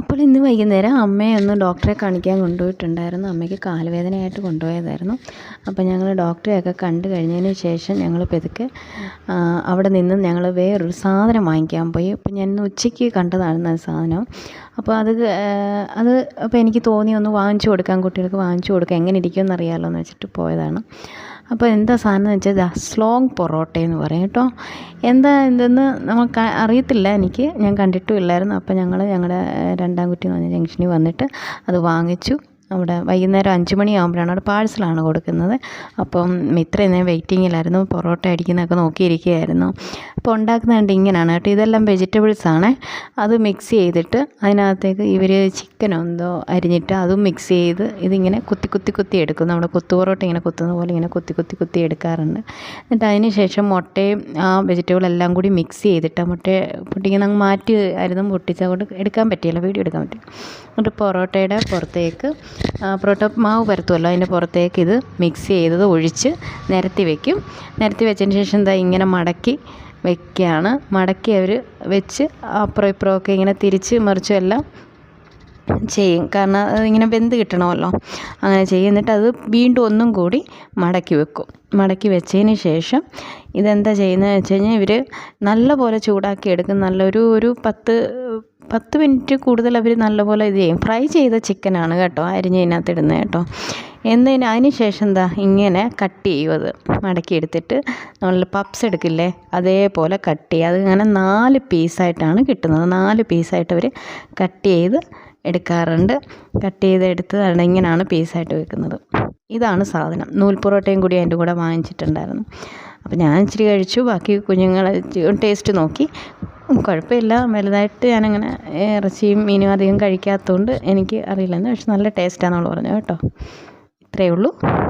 അപ്പോൾ ഇന്ന് വൈകുന്നേരം അമ്മയെ ഒന്ന് ഡോക്ടറെ കാണിക്കാൻ കൊണ്ടുപോയിട്ടുണ്ടായിരുന്നു. അമ്മയ്ക്ക് കാലുവേദനയായിട്ട് കൊണ്ടുപോയതായിരുന്നു. അപ്പോൾ ഞങ്ങൾ ഡോക്ടറെയൊക്കെ കണ്ടു കഴിഞ്ഞതിന് ശേഷം ഞങ്ങൾ പതുക്കെ അവിടെ നിന്ന് ഞങ്ങൾ വേറൊരു സാധനം വാങ്ങിക്കാൻ പോയി. അപ്പോൾ ഞാൻ ഇന്ന് ഉച്ചയ്ക്ക് കണ്ടതാണ് സാധനം. അപ്പോൾ അപ്പോൾ എനിക്ക് തോന്നി ഒന്ന് വാങ്ങിച്ചു കൊടുക്കാം, കുട്ടികൾക്ക് വാങ്ങിച്ചു കൊടുക്കാം, എങ്ങനെ ഇരിക്കുമെന്ന് അറിയാമല്ലോ എന്ന് വെച്ചിട്ട് പോയതാണ്. അപ്പോൾ എന്താ സാധനം എന്ന് വെച്ചാൽ സ്ലോങ് പൊറോട്ട എന്ന് പറയും കേട്ടോ. എന്തെന്ന് നമുക്ക് അറിയത്തില്ല, ഞാൻ കണ്ടിട്ടും ഇല്ലായിരുന്നു. അപ്പോൾ ഞങ്ങളുടെ രണ്ടാംകുറ്റി എന്ന് പറഞ്ഞ ജംഗ്ഷനിൽ വന്നിട്ട് അത് വാങ്ങിച്ചു. അവിടെ വൈകുന്നേരം 5 മണിയാകുമ്പോഴാണ് അവിടെ പാഴ്സലാണ് കൊടുക്കുന്നത്. അപ്പം ഇത്രയും നേരം വെയിറ്റിങ്ങിലായിരുന്നു, പൊറോട്ട അടിക്കുന്നതൊക്കെ നോക്കിയിരിക്കുകയായിരുന്നു. അപ്പോൾ ഉണ്ടാക്കുന്നത് ഇങ്ങനെയാണ് കേട്ടോ. ഇതെല്ലാം വെജിറ്റബിൾസാണ്. അത് മിക്സ് ചെയ്തിട്ട് അതിനകത്തേക്ക് ഇവർ ചിക്കനോ എന്തോ അരിഞ്ഞിട്ട് അതും മിക്സ് ചെയ്ത് ഇതിങ്ങനെ കുത്തി എടുക്കും. നമ്മുടെ കൊത്തു പൊറോട്ട ഇങ്ങനെ കുത്തുന്ന പോലെ ഇങ്ങനെ കുത്തി എടുക്കാറുണ്ട്. എന്നിട്ട് അതിന് ശേഷം മുട്ടയും ആ വെജിറ്റബിളെല്ലാം കൂടി മിക്സ് ചെയ്തിട്ട് മുട്ടയെ പൊട്ടിങ്ങനെ അങ്ങ് മാറ്റി ആയിരുന്നു, പൊട്ടിച്ചതുകൊണ്ട് എടുക്കാൻ പറ്റിയില്ല, വീഡിയോ എടുക്കാൻ പറ്റും. എന്നിട്ട് പൊറോട്ടയുടെ പുറത്തേക്ക് പൊറോട്ട മാവ് പരത്തുമല്ലോ, അതിൻ്റെ പുറത്തേക്ക് ഇത് മിക്സ് ചെയ്തത് ഒഴിച്ച് നിരത്തി വെച്ചതിന് ശേഷം ഇങ്ങനെ മടക്കി വയ്ക്കുകയാണ്. മടക്കി അവർ വെച്ച് അപ്പുറം ഇപ്പുറമൊക്കെ ഇങ്ങനെ തിരിച്ച് മറിച്ചും എല്ലാം ചെയ്യും, കാരണം അതിങ്ങനെ വെന്ത് കിട്ടണമല്ലോ. അങ്ങനെ ചെയ്യും. എന്നിട്ട് അത് വീണ്ടും ഒന്നും കൂടി മടക്കി വെച്ചതിന് ശേഷം ഇതെന്താ ചെയ്യുന്നതെന്ന് വെച്ച് കഴിഞ്ഞാൽ ഇവർ നല്ലപോലെ ചൂടാക്കി എടുക്കും. ഒരു 10 മിനിറ്റ് കൂടുതൽ അവർ നല്ലപോലെ ഇത് ചെയ്യും. ഫ്രൈ ചെയ്ത ചിക്കനാണ് കേട്ടോ അരിഞ്ഞതിനകത്ത് ഇടുന്നത് കേട്ടോ. അതിന് ശേഷം ഇങ്ങനെ കട്ട് ചെയ്യും. അത് മടക്കിയെടുത്തിട്ട് നമ്മൾ പപ്സ് എടുക്കില്ലേ, അതേപോലെ കട്ട് ചെയ്യും. അതിങ്ങനെ 4 പീസായിട്ടാണ് കിട്ടുന്നത്. 4 പീസായിട്ട് അവർ കട്ട് ചെയ്ത് എടുക്കാറുണ്ട്. കട്ട് ചെയ്തെടുത്ത് ഇങ്ങനെയാണ് പീസായിട്ട് വെക്കുന്നത്. ഇതാണ് സാധനം. നൂൽ പൊറോട്ടയും കൂടി അതിൻ്റെ കൂടെ വാങ്ങിച്ചിട്ടുണ്ടായിരുന്നു. അപ്പോൾ ഞാൻ ഇച്ചിരി കഴിച്ചു, ബാക്കി കുഞ്ഞുങ്ങൾ ടേസ്റ്റ് നോക്കി. കുഴപ്പമില്ല, വലുതായിട്ട് ഞാനങ്ങനെ ഇറച്ചിയും മീനും അധികം കഴിക്കാത്തതുകൊണ്ട് എനിക്ക് അറിയില്ലെന്ന്, പക്ഷെ നല്ല ടേസ്റ്റാണെന്നുള്ളത് പറഞ്ഞു കേട്ടോ. ഇത്രയേ ഉള്ളൂ.